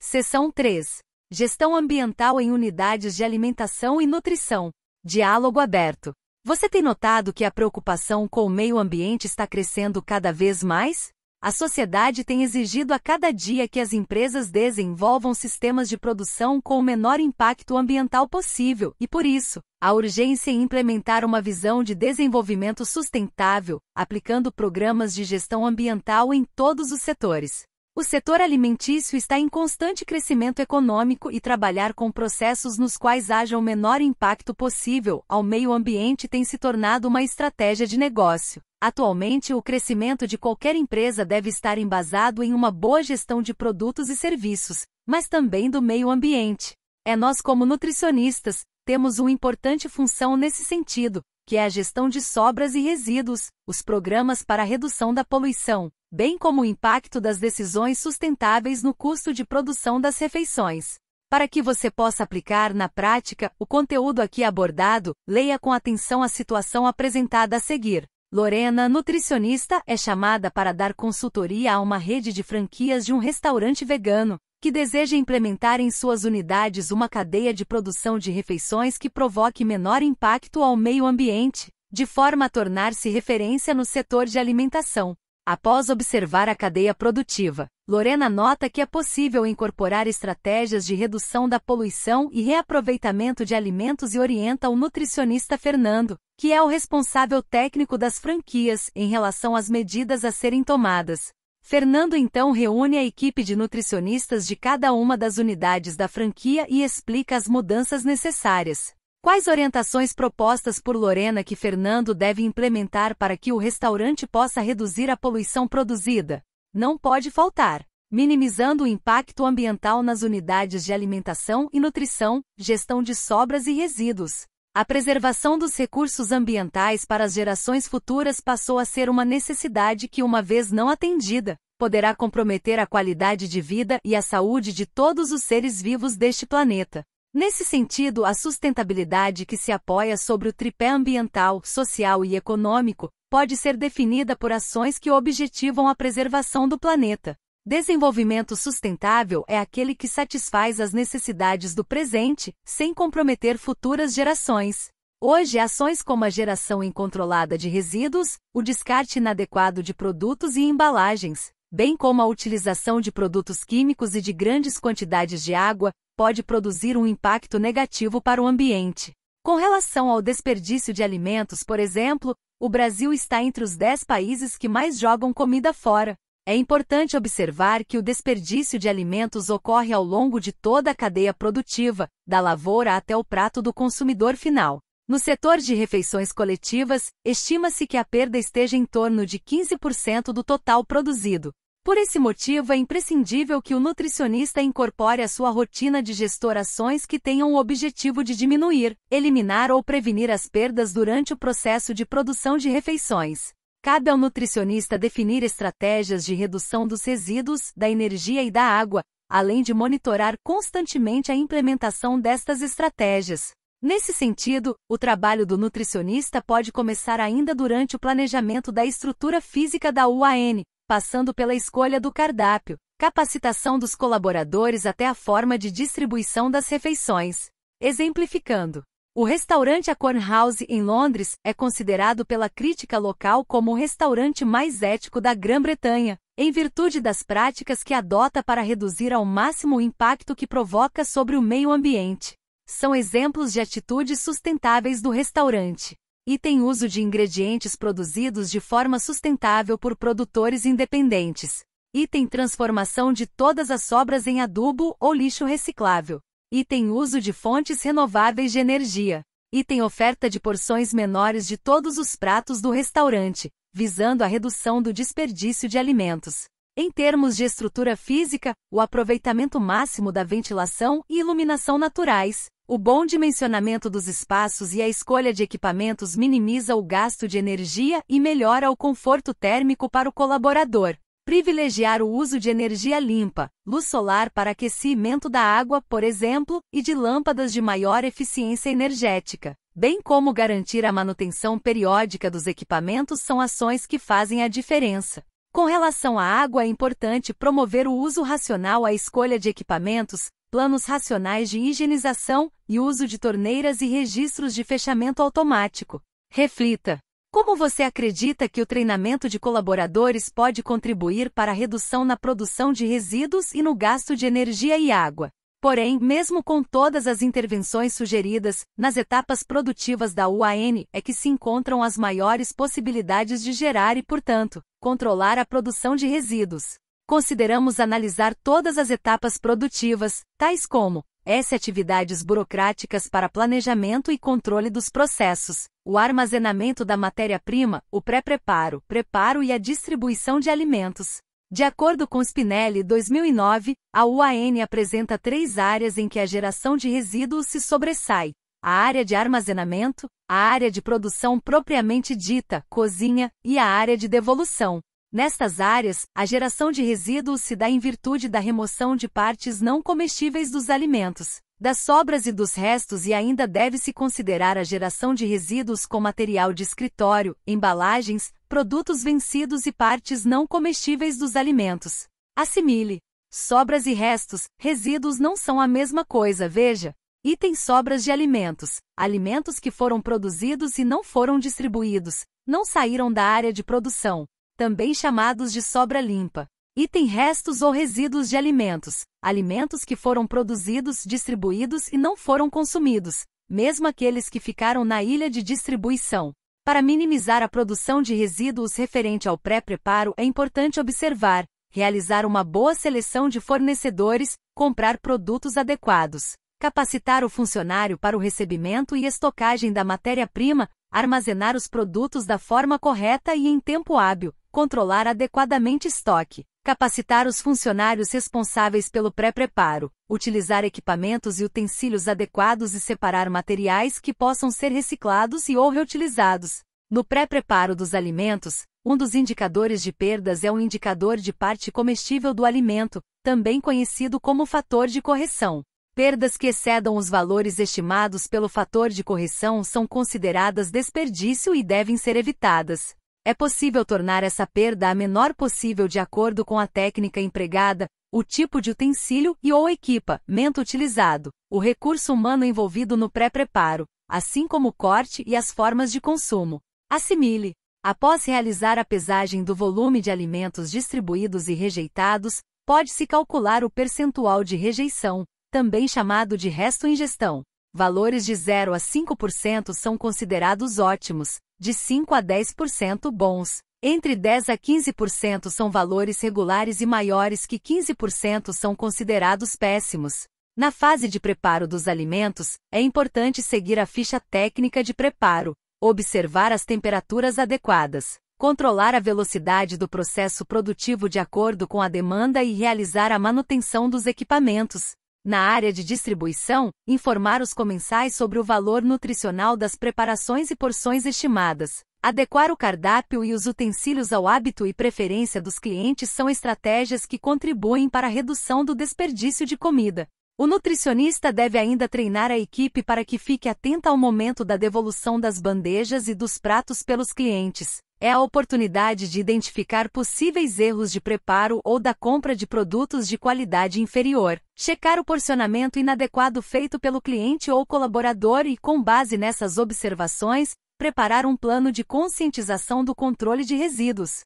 Seção 3. Gestão ambiental em unidades de alimentação e nutrição. Diálogo aberto. Você tem notado que a preocupação com o meio ambiente está crescendo cada vez mais? A sociedade tem exigido a cada dia que as empresas desenvolvam sistemas de produção com o menor impacto ambiental possível e, por isso, a urgência em implementar uma visão de desenvolvimento sustentável, aplicando programas de gestão ambiental em todos os setores. O setor alimentício está em constante crescimento econômico e trabalhar com processos nos quais haja o menor impacto possível ao meio ambiente tem se tornado uma estratégia de negócio. Atualmente, o crescimento de qualquer empresa deve estar embasado em uma boa gestão de produtos e serviços, mas também do meio ambiente. Nós, como nutricionistas, temos uma importante função nesse sentido, que é a gestão de sobras e resíduos, os programas para a redução da poluição, bem como o impacto das decisões sustentáveis no custo de produção das refeições. Para que você possa aplicar na prática o conteúdo aqui abordado, leia com atenção a situação apresentada a seguir. Lorena, nutricionista, é chamada para dar consultoria a uma rede de franquias de um restaurante vegano, que deseja implementar em suas unidades uma cadeia de produção de refeições que provoque menor impacto ao meio ambiente, de forma a tornar-se referência no setor de alimentação. Após observar a cadeia produtiva, Lorena nota que é possível incorporar estratégias de redução da poluição e reaproveitamento de alimentos e orienta o nutricionista Fernando, que é o responsável técnico das franquias, em relação às medidas a serem tomadas. Fernando então reúne a equipe de nutricionistas de cada uma das unidades da franquia e explica as mudanças necessárias. Quais orientações propostas por Lorena que Fernando deve implementar para que o restaurante possa reduzir a poluição produzida? Não pode faltar: minimizando o impacto ambiental nas unidades de alimentação e nutrição, gestão de sobras e resíduos. A preservação dos recursos ambientais para as gerações futuras passou a ser uma necessidade que, uma vez não atendida, poderá comprometer a qualidade de vida e a saúde de todos os seres vivos deste planeta. Nesse sentido, a sustentabilidade que se apoia sobre o tripé ambiental, social e econômico, pode ser definida por ações que objetivam a preservação do planeta. Desenvolvimento sustentável é aquele que satisfaz as necessidades do presente, sem comprometer futuras gerações. Hoje, ações como a geração incontrolada de resíduos, o descarte inadequado de produtos e embalagens, bem como a utilização de produtos químicos e de grandes quantidades de água, pode produzir um impacto negativo para o ambiente. Com relação ao desperdício de alimentos, por exemplo, o Brasil está entre os 10 países que mais jogam comida fora. É importante observar que o desperdício de alimentos ocorre ao longo de toda a cadeia produtiva, da lavoura até o prato do consumidor final. No setor de refeições coletivas, estima-se que a perda esteja em torno de 15% do total produzido. Por esse motivo, é imprescindível que o nutricionista incorpore à sua rotina de gestor ações que tenham o objetivo de diminuir, eliminar ou prevenir as perdas durante o processo de produção de refeições. Cabe ao nutricionista definir estratégias de redução dos resíduos, da energia e da água, além de monitorar constantemente a implementação destas estratégias. Nesse sentido, o trabalho do nutricionista pode começar ainda durante o planejamento da estrutura física da UAN, passando pela escolha do cardápio, capacitação dos colaboradores até a forma de distribuição das refeições. Exemplificando, o restaurante A Corn House em Londres é considerado pela crítica local como o restaurante mais ético da Grã-Bretanha, em virtude das práticas que adota para reduzir ao máximo o impacto que provoca sobre o meio ambiente. São exemplos de atitudes sustentáveis do restaurante. Item uso de ingredientes produzidos de forma sustentável por produtores independentes. Item transformação de todas as sobras em adubo ou lixo reciclável. Item uso de fontes renováveis de energia. Item oferta de porções menores de todos os pratos do restaurante, visando a redução do desperdício de alimentos. Em termos de estrutura física, o aproveitamento máximo da ventilação e iluminação naturais. O bom dimensionamento dos espaços e a escolha de equipamentos minimiza o gasto de energia e melhora o conforto térmico para o colaborador. Privilegiar o uso de energia limpa, luz solar para aquecimento da água, por exemplo, e de lâmpadas de maior eficiência energética, bem como garantir a manutenção periódica dos equipamentos são ações que fazem a diferença. Com relação à água, é importante promover o uso racional à escolha de equipamentos, planos racionais de higienização e uso de torneiras e registros de fechamento automático. Reflita: como você acredita que o treinamento de colaboradores pode contribuir para a redução na produção de resíduos e no gasto de energia e água? Porém, mesmo com todas as intervenções sugeridas, nas etapas produtivas da UAN é que se encontram as maiores possibilidades de gerar e, portanto, controlar a produção de resíduos. Consideramos analisar todas as etapas produtivas, tais como atividades burocráticas para planejamento e controle dos processos, o armazenamento da matéria-prima, o pré-preparo, preparo e a distribuição de alimentos. De acordo com Spinelli 2009, a UAN apresenta 3 áreas em que a geração de resíduos se sobressai: a área de armazenamento, a área de produção propriamente dita, cozinha, e a área de devolução. Nestas áreas, a geração de resíduos se dá em virtude da remoção de partes não comestíveis dos alimentos. das sobras e dos restos, e ainda deve-se considerar a geração de resíduos com material de escritório, embalagens, produtos vencidos e partes não comestíveis dos alimentos. Assimile. Sobras e restos, resíduos não são a mesma coisa, veja. Item sobras de alimentos. Alimentos que foram produzidos e não foram distribuídos, não saíram da área de produção, também chamados de sobra limpa. Item restos ou resíduos de alimentos. Alimentos que foram produzidos, distribuídos e não foram consumidos, mesmo aqueles que ficaram na ilha de distribuição. Para minimizar a produção de resíduos referente ao pré-preparo, é importante observar, realizar uma boa seleção de fornecedores, comprar produtos adequados, capacitar o funcionário para o recebimento e estocagem da matéria-prima, armazenar os produtos da forma correta e em tempo hábil, controlar adequadamente estoque, capacitar os funcionários responsáveis pelo pré-preparo, utilizar equipamentos e utensílios adequados e separar materiais que possam ser reciclados e ou reutilizados. No pré-preparo dos alimentos, um dos indicadores de perdas é o indicador de parte comestível do alimento, também conhecido como fator de correção. Perdas que excedam os valores estimados pelo fator de correção são consideradas desperdício e devem ser evitadas. É possível tornar essa perda a menor possível de acordo com a técnica empregada, o tipo de utensílio e ou equipamento utilizado, o recurso humano envolvido no pré-preparo, assim como o corte e as formas de consumo. Assimile. Após realizar a pesagem do volume de alimentos distribuídos e rejeitados, pode-se calcular o percentual de rejeição, também chamado de resto em gestão. Valores de 0 a 5% são considerados ótimos, de 5 a 10% bons. Entre 10 a 15% são valores regulares e maiores que 15% são considerados péssimos. Na fase de preparo dos alimentos, é importante seguir a ficha técnica de preparo, observar as temperaturas adequadas, controlar a velocidade do processo produtivo de acordo com a demanda e realizar a manutenção dos equipamentos. Na área de distribuição, informar os comensais sobre o valor nutricional das preparações e porções estimadas. Adequar o cardápio e os utensílios ao hábito e preferência dos clientes são estratégias que contribuem para a redução do desperdício de comida. O nutricionista deve ainda treinar a equipe para que fique atenta ao momento da devolução das bandejas e dos pratos pelos clientes. É a oportunidade de identificar possíveis erros de preparo ou da compra de produtos de qualidade inferior. Checar o porcionamento inadequado feito pelo cliente ou colaborador e, com base nessas observações, preparar um plano de conscientização do controle de resíduos.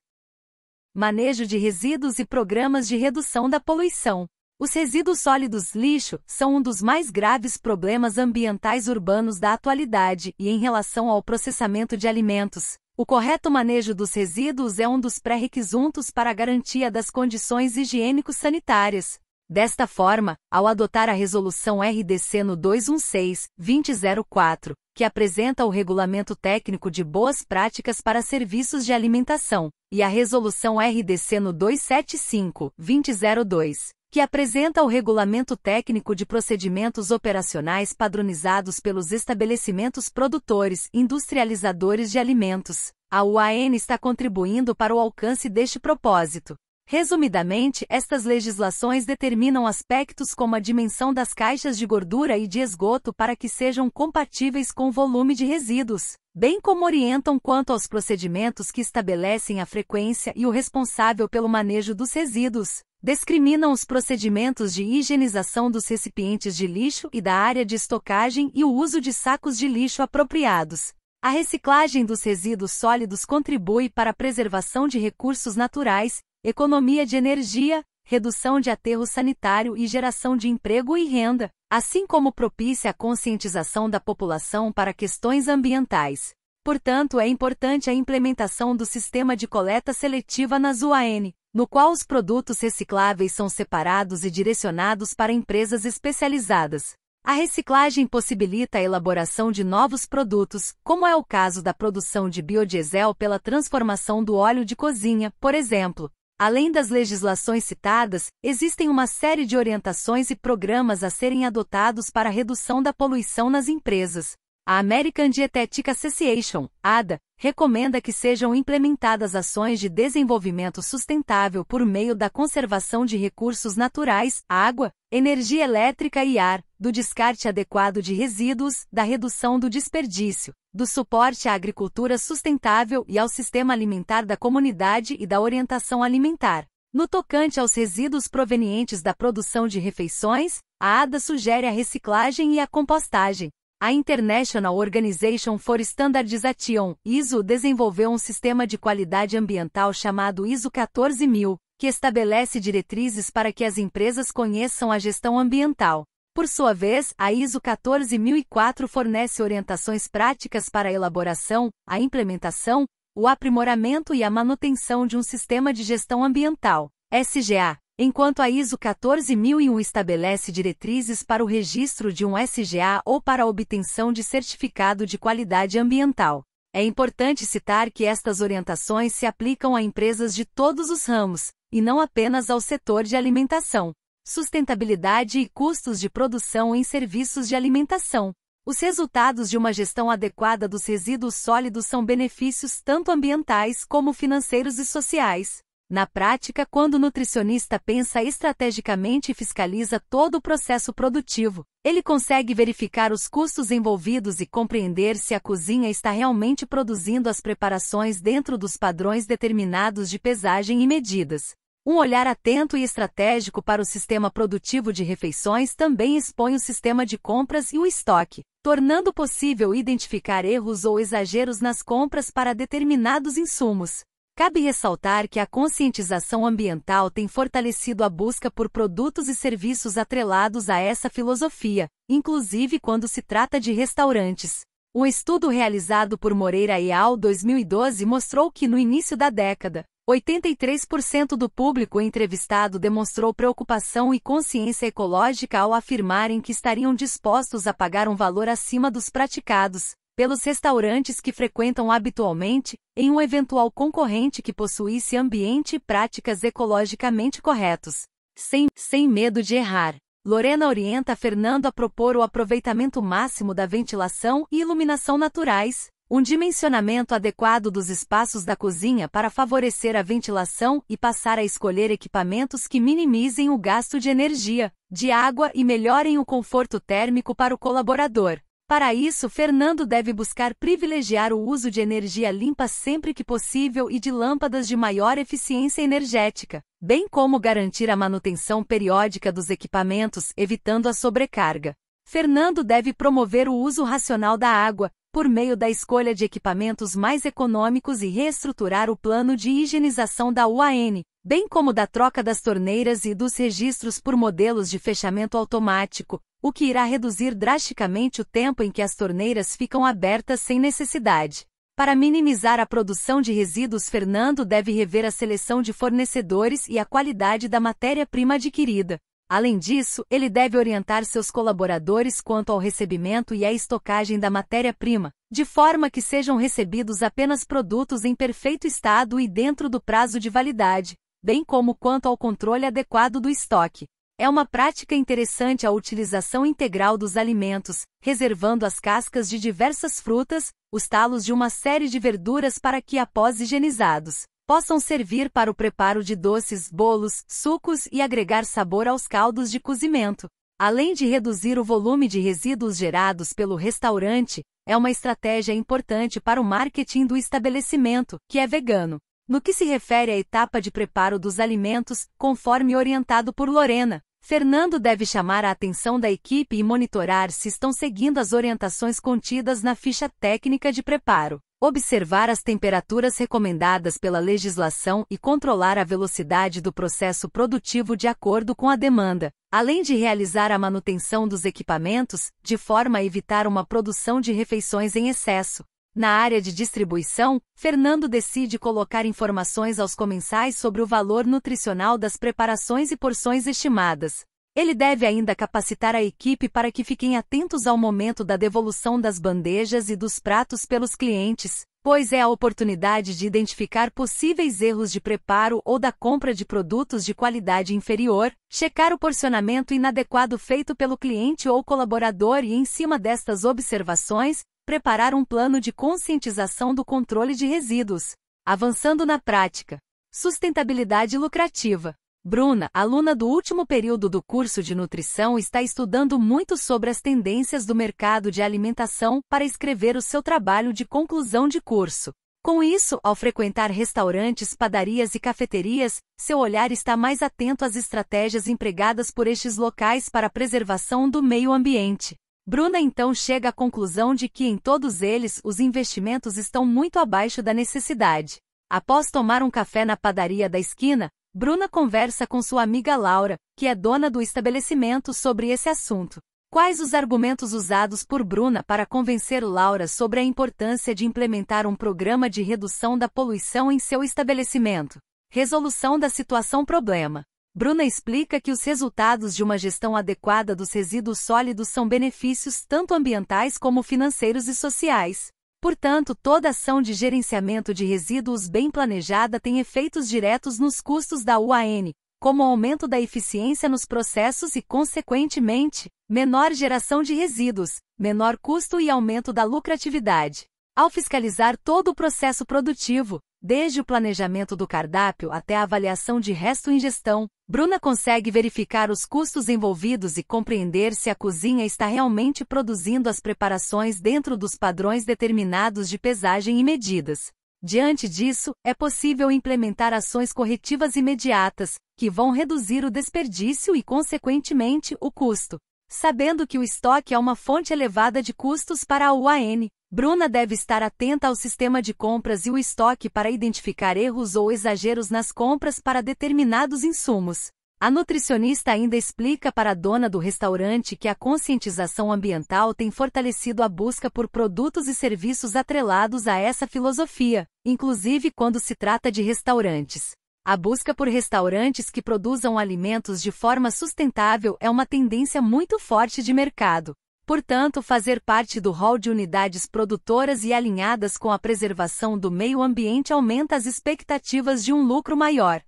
Manejo de resíduos e programas de redução da poluição. Os resíduos sólidos, lixo, são um dos mais graves problemas ambientais urbanos da atualidade e em relação ao processamento de alimentos. O correto manejo dos resíduos é um dos pré-requisitos para a garantia das condições higiênico-sanitárias. Desta forma, ao adotar a Resolução RDC no 216/2004, que apresenta o Regulamento Técnico de Boas Práticas para Serviços de Alimentação, e a Resolução RDC no 275/2002, que apresenta o Regulamento Técnico de Procedimentos Operacionais Padronizados pelos Estabelecimentos Produtores e Industrializadores de Alimentos, a UAN está contribuindo para o alcance deste propósito. Resumidamente, estas legislações determinam aspectos como a dimensão das caixas de gordura e de esgoto para que sejam compatíveis com o volume de resíduos, bem como orientam quanto aos procedimentos que estabelecem a frequência e o responsável pelo manejo dos resíduos. Discriminam os procedimentos de higienização dos recipientes de lixo e da área de estocagem e o uso de sacos de lixo apropriados. A reciclagem dos resíduos sólidos contribui para a preservação de recursos naturais, economia de energia, redução de aterro sanitário e geração de emprego e renda, assim como propicia a conscientização da população para questões ambientais. Portanto, é importante a implementação do sistema de coleta seletiva nas UAN, no qual os produtos recicláveis são separados e direcionados para empresas especializadas. A reciclagem possibilita a elaboração de novos produtos, como é o caso da produção de biodiesel pela transformação do óleo de cozinha, por exemplo. Além das legislações citadas, existem uma série de orientações e programas a serem adotados para a redução da poluição nas empresas. A American Dietetic Association, ADA, recomenda que sejam implementadas ações de desenvolvimento sustentável por meio da conservação de recursos naturais, água, energia elétrica e ar, do descarte adequado de resíduos, da redução do desperdício, do suporte à agricultura sustentável e ao sistema alimentar da comunidade e da orientação alimentar. No tocante aos resíduos provenientes da produção de refeições, a ADA sugere a reciclagem e a compostagem. A International Organization for Standardization, ISO, desenvolveu um sistema de qualidade ambiental chamado ISO 14000, que estabelece diretrizes para que as empresas conheçam a gestão ambiental. Por sua vez, a ISO 14004 fornece orientações práticas para a elaboração, a implementação, o aprimoramento e a manutenção de um sistema de gestão ambiental, SGA. Enquanto a ISO 14001 estabelece diretrizes para o registro de um SGA ou para a obtenção de certificado de qualidade ambiental. É importante citar que estas orientações se aplicam a empresas de todos os ramos, e não apenas ao setor de alimentação. Sustentabilidade e custos de produção em serviços de alimentação. Os resultados de uma gestão adequada dos resíduos sólidos são benefícios tanto ambientais como financeiros e sociais. Na prática, quando o nutricionista pensa estrategicamente e fiscaliza todo o processo produtivo, ele consegue verificar os custos envolvidos e compreender se a cozinha está realmente produzindo as preparações dentro dos padrões determinados de pesagem e medidas. Um olhar atento e estratégico para o sistema produtivo de refeições também expõe o sistema de compras e o estoque, tornando possível identificar erros ou exageros nas compras para determinados insumos. Cabe ressaltar que a conscientização ambiental tem fortalecido a busca por produtos e serviços atrelados a essa filosofia, inclusive quando se trata de restaurantes. Um estudo realizado por Moreira et al. 2012 mostrou que no início da década, 83% do público entrevistado demonstrou preocupação e consciência ecológica ao afirmarem que estariam dispostos a pagar um valor acima dos praticados pelos restaurantes que frequentam habitualmente, em um eventual concorrente que possuísse ambiente e práticas ecologicamente corretos. Sem medo de errar, Lorena orienta Fernando a propor o aproveitamento máximo da ventilação e iluminação naturais, um dimensionamento adequado dos espaços da cozinha para favorecer a ventilação e passar a escolher equipamentos que minimizem o gasto de energia, de água e melhorem o conforto térmico para o colaborador. Para isso, Fernando deve buscar privilegiar o uso de energia limpa sempre que possível e de lâmpadas de maior eficiência energética, bem como garantir a manutenção periódica dos equipamentos, evitando a sobrecarga. Fernando deve promover o uso racional da água, por meio da escolha de equipamentos mais econômicos e reestruturar o plano de higienização da UAN, bem como da troca das torneiras e dos registros por modelos de fechamento automático, o que irá reduzir drasticamente o tempo em que as torneiras ficam abertas sem necessidade. Para minimizar a produção de resíduos, Fernando deve rever a seleção de fornecedores e a qualidade da matéria-prima adquirida. Além disso, ele deve orientar seus colaboradores quanto ao recebimento e à estocagem da matéria-prima, de forma que sejam recebidos apenas produtos em perfeito estado e dentro do prazo de validade, bem como quanto ao controle adequado do estoque. É uma prática interessante a utilização integral dos alimentos, reservando as cascas de diversas frutas, os talos de uma série de verduras para que, após higienizados, possam servir para o preparo de doces, bolos, sucos e agregar sabor aos caldos de cozimento. Além de reduzir o volume de resíduos gerados pelo restaurante, é uma estratégia importante para o marketing do estabelecimento, que é vegano. No que se refere à etapa de preparo dos alimentos, conforme orientado por Lorena, Fernando deve chamar a atenção da equipe e monitorar se estão seguindo as orientações contidas na ficha técnica de preparo, observar as temperaturas recomendadas pela legislação e controlar a velocidade do processo produtivo de acordo com a demanda, além de realizar a manutenção dos equipamentos, de forma a evitar uma produção de refeições em excesso. Na área de distribuição, Fernando decide colocar informações aos comensais sobre o valor nutricional das preparações e porções estimadas. Ele deve ainda capacitar a equipe para que fiquem atentos ao momento da devolução das bandejas e dos pratos pelos clientes, pois é a oportunidade de identificar possíveis erros de preparo ou da compra de produtos de qualidade inferior, checar o porcionamento inadequado feito pelo cliente ou colaborador e, em cima destas observações, preparar um plano de conscientização do controle de resíduos. Avançando na prática. Sustentabilidade lucrativa. Bruna, aluna do último período do curso de nutrição, está estudando muito sobre as tendências do mercado de alimentação para escrever o seu trabalho de conclusão de curso. Com isso, ao frequentar restaurantes, padarias e cafeterias, seu olhar está mais atento às estratégias empregadas por estes locais para a preservação do meio ambiente. Bruna então chega à conclusão de que em todos eles os investimentos estão muito abaixo da necessidade. Após tomar um café na padaria da esquina, Bruna conversa com sua amiga Laura, que é dona do estabelecimento, sobre esse assunto. Quais os argumentos usados por Bruna para convencer Laura sobre a importância de implementar um programa de redução da poluição em seu estabelecimento? Resolução da situação-problema. Bruna explica que os resultados de uma gestão adequada dos resíduos sólidos são benefícios tanto ambientais como financeiros e sociais. Portanto, toda ação de gerenciamento de resíduos bem planejada tem efeitos diretos nos custos da UAN, como o aumento da eficiência nos processos e, consequentemente, menor geração de resíduos, menor custo e aumento da lucratividade. Ao fiscalizar todo o processo produtivo, desde o planejamento do cardápio até a avaliação de resto em gestão, Bruna consegue verificar os custos envolvidos e compreender se a cozinha está realmente produzindo as preparações dentro dos padrões determinados de pesagem e medidas. Diante disso, é possível implementar ações corretivas imediatas, que vão reduzir o desperdício e, consequentemente, o custo. Sabendo que o estoque é uma fonte elevada de custos para a UAN, Bruna deve estar atenta ao sistema de compras e o estoque para identificar erros ou exageros nas compras para determinados insumos. A nutricionista ainda explica para a dona do restaurante que a conscientização ambiental tem fortalecido a busca por produtos e serviços atrelados a essa filosofia, inclusive quando se trata de restaurantes. A busca por restaurantes que produzam alimentos de forma sustentável é uma tendência muito forte de mercado. Portanto, fazer parte do rol de unidades produtoras e alinhadas com a preservação do meio ambiente aumenta as expectativas de um lucro maior.